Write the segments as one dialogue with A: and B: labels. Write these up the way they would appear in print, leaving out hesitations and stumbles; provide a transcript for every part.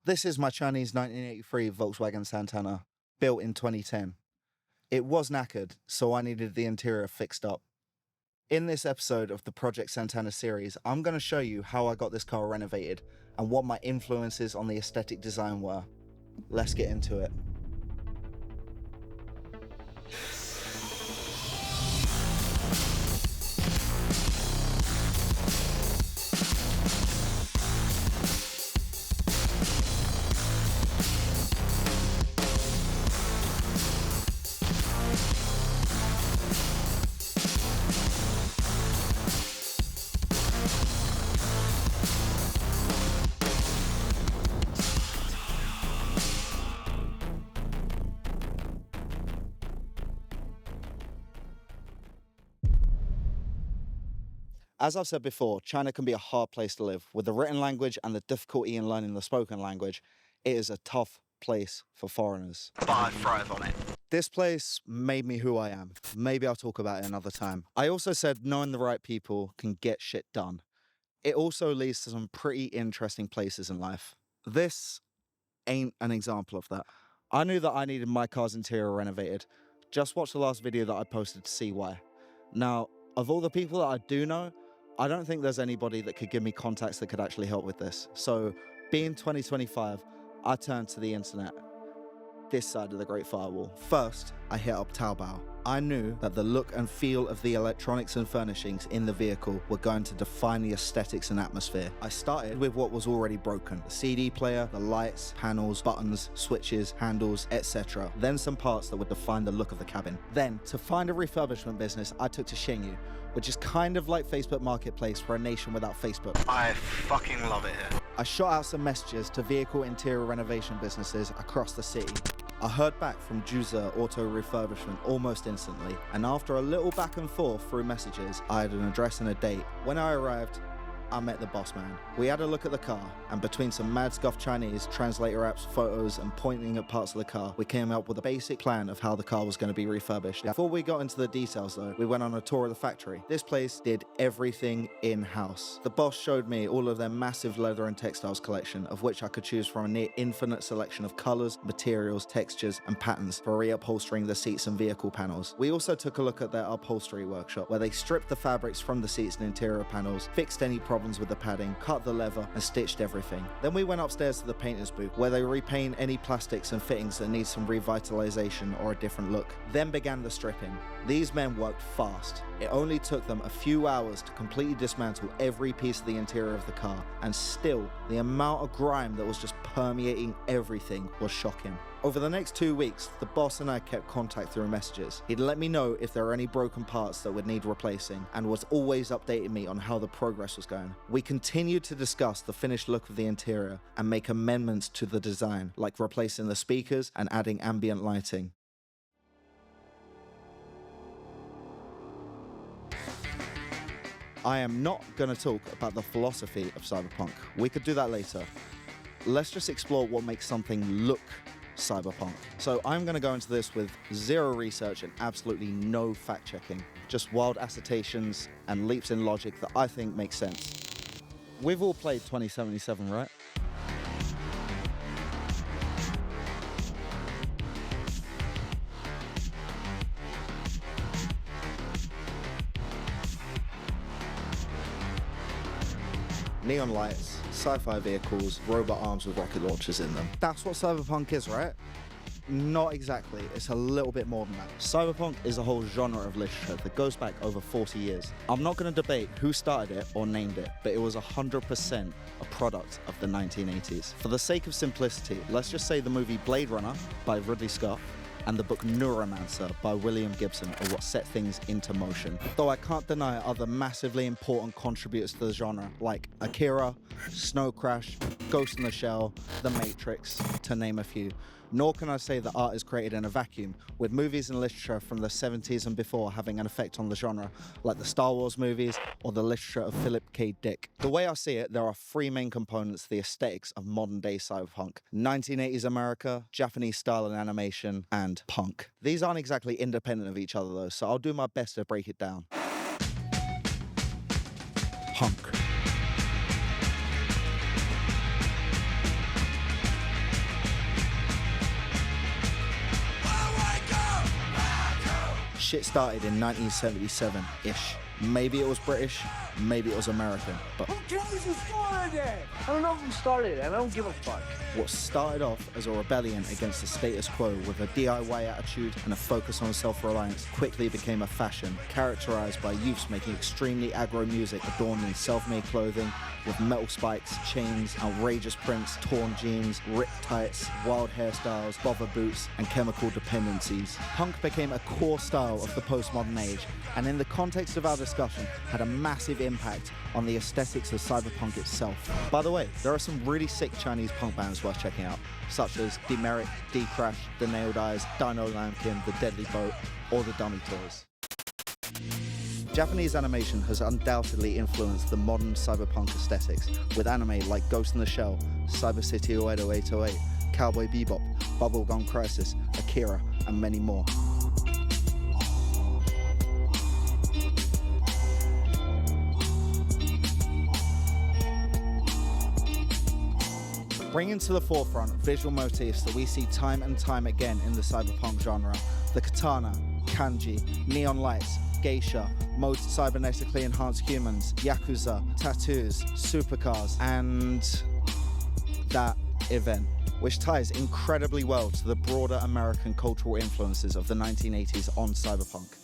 A: This is my Chinese 1983 Volkswagen Santana, built in 2010. It was knackered, so I needed the interior fixed up. In this episode of the Project Santana series, I'm going to show you how I got this car renovated and what my influences on the aesthetic design were. Let's get into it. As I've said before, China can be a hard place to live. With the written language and the difficulty in learning the spoken language, it is a tough place for foreigners. But I thrive on it. This place made me who I am. Maybe I'll talk about it another time. I also said knowing the right people can get shit done. It also leads to some pretty interesting places in life. This ain't an example of that. I knew that I needed my car's interior renovated. Just watch the last video that I posted to see why. Now, of all the people that I do know, I don't think there's anybody that could give me contacts that could actually help with this. So, being 2025, I turned to the internet, this side of the Great Firewall. First, I hit up Taobao. I knew that the look and feel of the electronics and furnishings in the vehicle were going to define the aesthetics and atmosphere. I started with what was already broken: the CD player, the lights, panels, buttons, switches, handles, etc. Then some parts that would define the look of the cabin. Then, to find a refurbishment business, I took to Xingyu, which is kind of like Facebook Marketplace for a nation without Facebook. I fucking love it here. I shot out some messages to vehicle interior renovation businesses across the city. I heard back from Juza Auto Refurbishment almost instantly, and after a little back and forth through messages, I had an address and a date. When I arrived, I met the boss man. We had a look at the car, and between some mad scuff Chinese, translator apps, photos, and pointing at parts of the car, we came up with a basic plan of how the car was going to be refurbished. Before we got into the details though, we went on a tour of the factory. This place did everything in-house. The boss showed me all of their massive leather and textiles collection, of which I could choose from a near infinite selection of colors, materials, textures, and patterns for reupholstering the seats and vehicle panels. We also took a look at their upholstery workshop, where they stripped the fabrics from the seats and interior panels, fixed any problems with the padding, cut the leather, and stitched everything. Then we went upstairs to the painter's booth, where they repaint any plastics and fittings that need some revitalization or a different look. Then began the stripping. These men worked fast. It only took them a few hours to completely dismantle every piece of the interior of the car, and still, the amount of grime that was just permeating everything was shocking. Over the next 2 weeks, the boss and I kept contact through messages. He'd let me know if there were any broken parts that would need replacing, and was always updating me on how the progress was going. We continued to discuss the finished look of the interior and make amendments to the design, like replacing the speakers and adding ambient lighting. I am not going to talk about the philosophy of Cyberpunk. We could do that later. Let's just explore what makes something look cyberpunk. So I'm going to go into this with zero research and absolutely no fact checking. Just wild assertions and leaps in logic that I think make sense. We've all played 2077, right? Neon lights, sci-fi vehicles, robot arms with rocket launchers in them. That's what cyberpunk is, right? Not exactly, it's a little bit more than that. Cyberpunk is a whole genre of literature that goes back over 40 years. I'm not going to debate who started it or named it, but it was 100% a product of the 1980s. For the sake of simplicity, let's just say the movie Blade Runner by Ridley Scott and the book Neuromancer by William Gibson are what set things into motion. Though I can't deny other massively important contributors to the genre, like Akira, Snow Crash, Ghost in the Shell, The Matrix, to name a few. Nor can I say that art is created in a vacuum, with movies and literature from the 70s and before having an effect on the genre, like the Star Wars movies or the literature of Philip K. Dick. The way I see it, there are three main components to the aesthetics of modern-day cyberpunk: 1980s America, Japanese style and animation, and punk. These aren't exactly independent of each other though, so I'll do my best to break it down. Punk. shit started in 1977-ish. Maybe it was British, maybe it was American, but
B: who cares who started it? I don't know who started it, I don't give a fuck.
A: What started off as a rebellion against the status quo with a DIY attitude and a focus on self-reliance quickly became a fashion, characterized by youths making extremely aggro music adorned in self-made clothing with metal spikes, chains, outrageous prints, torn jeans, ripped tights, wild hairstyles, bother boots, and chemical dependencies. Punk became a core style of the postmodern age, and in the context of our discussion, had a massive impact on the aesthetics of cyberpunk itself. By the way, there are some really sick Chinese punk bands worth checking out, such as Demerit, D-Crash, The Nailed Eyes, Dino Lambkin, The Deadly Boat, or The Dummy Toys. Japanese animation has undoubtedly influenced the modern cyberpunk aesthetics, with anime like Ghost in the Shell, Cyber City 08008, Cowboy Bebop, Bubblegum Crisis, Akira, and many more. Bringing to the forefront visual motifs that we see time and time again in the cyberpunk genre, the katana, kanji, neon lights, geisha, most cybernetically enhanced humans, yakuza, tattoos, supercars, and that event, which ties incredibly well to the broader American cultural influences of the 1980s on cyberpunk.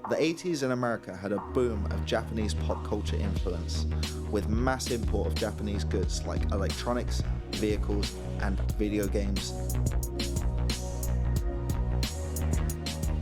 A: The 80s in America had a boom of Japanese pop culture influence, with mass import of Japanese goods like electronics, vehicles, and video games.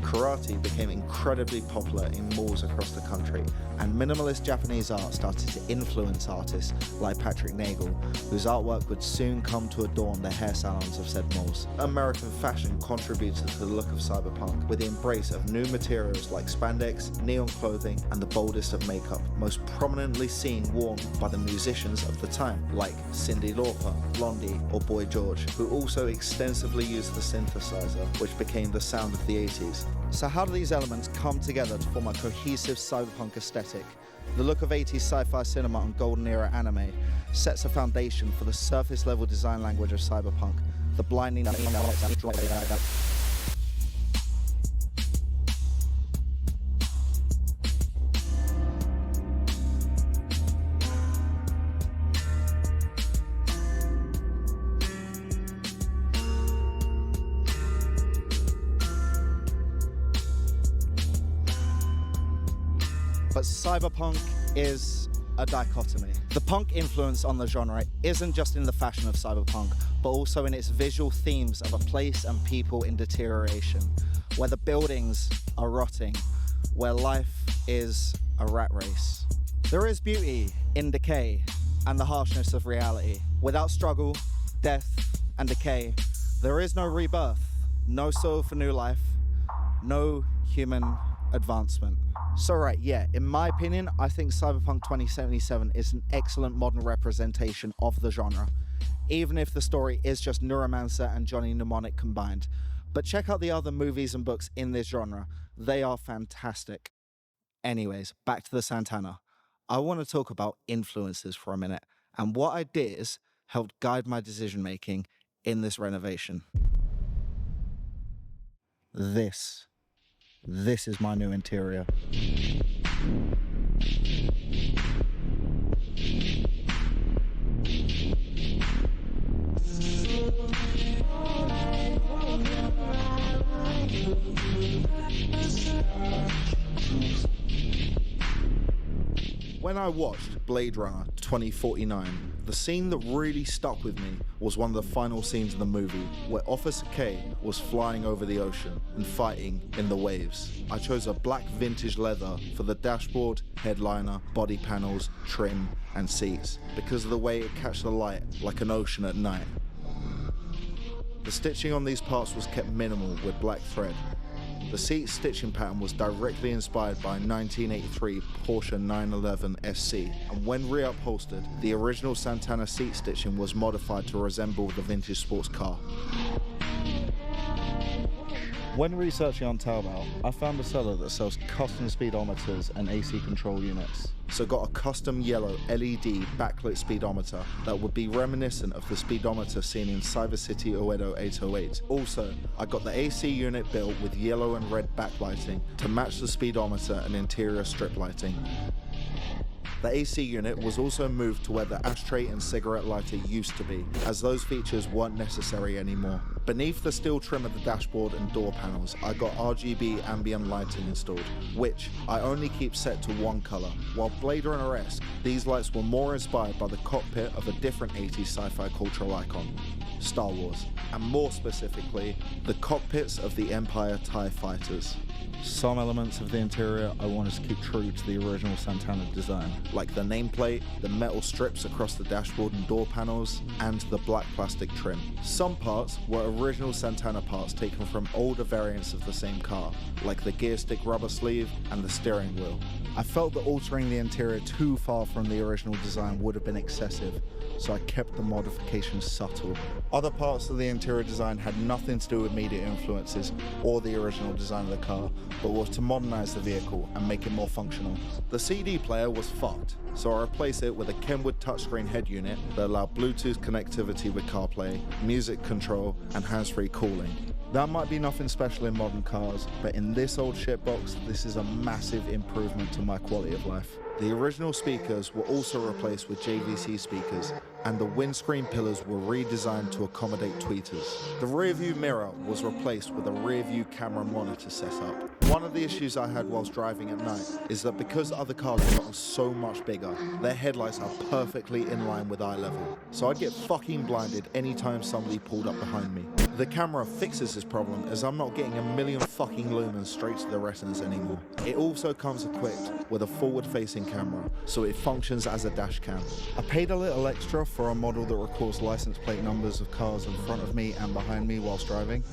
A: Karate became incredibly popular in malls across the country, and minimalist Japanese art started to influence artists like Patrick Nagel, whose artwork would soon come to adorn the hair salons of said malls. American fashion contributed to the look of cyberpunk, with the embrace of new materials like spandex, neon clothing, and the boldest of makeup, most prominently seen worn by the musicians of the time, like Cyndi Lauper, Blondie, or Boy George, who also extensively used the synthesizer, which became the sound of the 80s. So how do these elements come together to form a cohesive cyberpunk aesthetic? The look of 80s sci-fi cinema and golden era anime sets a foundation for the surface level design language of cyberpunk, the blinding But cyberpunk is a dichotomy. The punk influence on the genre isn't just in the fashion of cyberpunk, but also in its visual themes of a place and people in deterioration, where the buildings are rotting, where life is a rat race. There is beauty in decay and the harshness of reality. Without struggle, death, and decay, there is no rebirth, no soul for new life, no human advancement. So right, yeah, in my opinion, I think Cyberpunk 2077 is an excellent modern representation of the genre, even if the story is just Neuromancer and Johnny Mnemonic combined. But check out the other movies and books in this genre. They are fantastic. Anyways, back to the Santana. I want to talk about influences for a minute, and what ideas helped guide my decision making in this renovation. This is my new interior. When I watched Blade Runner 2049, the scene that really stuck with me was one of the final scenes in the movie, where Officer K was flying over the ocean and fighting in the waves. I chose a black vintage leather for the dashboard, headliner, body panels, trim, and seats, because of the way it catches the light like an ocean at night. The stitching on these parts was kept minimal with black thread. The seat stitching pattern was directly inspired by a 1983 Porsche 911 SC, and when reupholstered, the original Santana seat stitching was modified to resemble the vintage sports car. When researching on Taobao, I found a seller that sells custom speedometers and AC control units. So got a custom yellow LED backlit speedometer that would be reminiscent of the speedometer seen in Cyber City Uedo 808. Also, I got the AC unit built with yellow and red backlighting to match the speedometer and interior strip lighting. The AC unit was also moved to where the ashtray and cigarette lighter used to be, as those features weren't necessary anymore. Beneath the steel trim of the dashboard and door panels, I got RGB ambient lighting installed, which I only keep set to one color. While Blade Runner-esque, these lights were more inspired by the cockpit of a different 80s sci-fi cultural icon, Star Wars, and more specifically, the cockpits of the Empire TIE fighters. Some elements of the interior I wanted to keep true to the original Santana design, like the nameplate, the metal strips across the dashboard and door panels, and the black plastic trim. Some parts were original Santana parts taken from older variants of the same car, like the gear stick rubber sleeve and the steering wheel. I felt that altering the interior too far from the original design would have been excessive, so I kept the modifications subtle. Other parts of the interior design had nothing to do with media influences or the original design of the car, but was to modernize the vehicle and make it more functional. The CD player was fucked, so I replaced it with a Kenwood touchscreen head unit that allowed Bluetooth connectivity with CarPlay, music control, and hands-free cooling. That might be nothing special in modern cars, but in this old shitbox, this is a massive improvement to my quality of life. The original speakers were also replaced with JVC speakers, and the windscreen pillars were redesigned to accommodate tweeters. The rear view mirror was replaced with a rear view camera monitor setup. One of the issues I had whilst driving at night is that because other cars have gotten so much bigger, their headlights are perfectly in line with eye level. So I'd get fucking blinded anytime somebody pulled up behind me. The camera fixes this problem as I'm not getting a million fucking lumens straight to the retinas anymore. It also comes equipped with a forward-facing camera, so it functions as a dash cam. I paid a little extra for a model that records license plate numbers of cars in front of me and behind me whilst driving.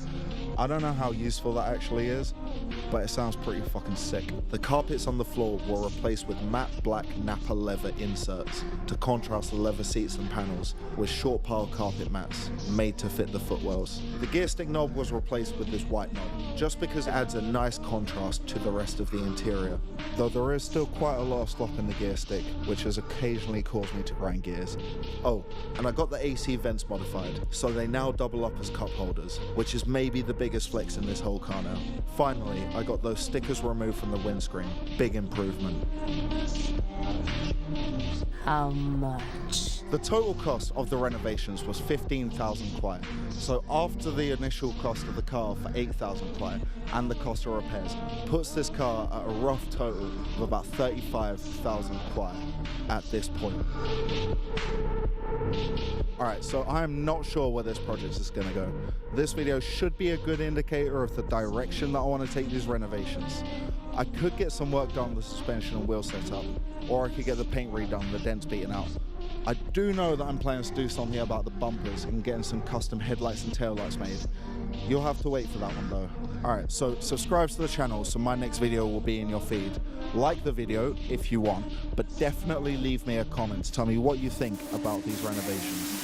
A: I don't know how useful that actually is, but it sounds pretty fucking sick. The carpets on the floor were replaced with matte black Napa leather inserts to contrast the leather seats and panels with short pile carpet mats made to fit the footwells. The gear stick knob was replaced with this white knob, just because it adds a nice contrast to the rest of the interior, though there is still quite a lot of slop in the gear stick, which has occasionally caused me to grind gears. Oh, and I got the AC vents modified, so they now double up as cup holders, which is maybe the biggest flex in this whole car now. Finally, I got those stickers removed from the windscreen. Big improvement.
C: How much?
A: The total cost of the renovations was 15,000 kwai. So after the initial cost of the car for 8,000 kwai and the cost of repairs, puts this car at a rough total of about 35,000 kwai at this point. Alright, so I am not sure where this project is going to go. This video should be a good indicator of the direction that I want to take these renovations. I could get some work done on the suspension and wheel setup, or I could get the paint redone, the dents beaten out. I do know that I'm planning to do something about the bumpers and getting some custom headlights and taillights made. You'll have to wait for that one though. Alright, so subscribe to the channel so my next video will be in your feed. Like the video if you want, but definitely leave me a comment to tell me what you think about these renovations.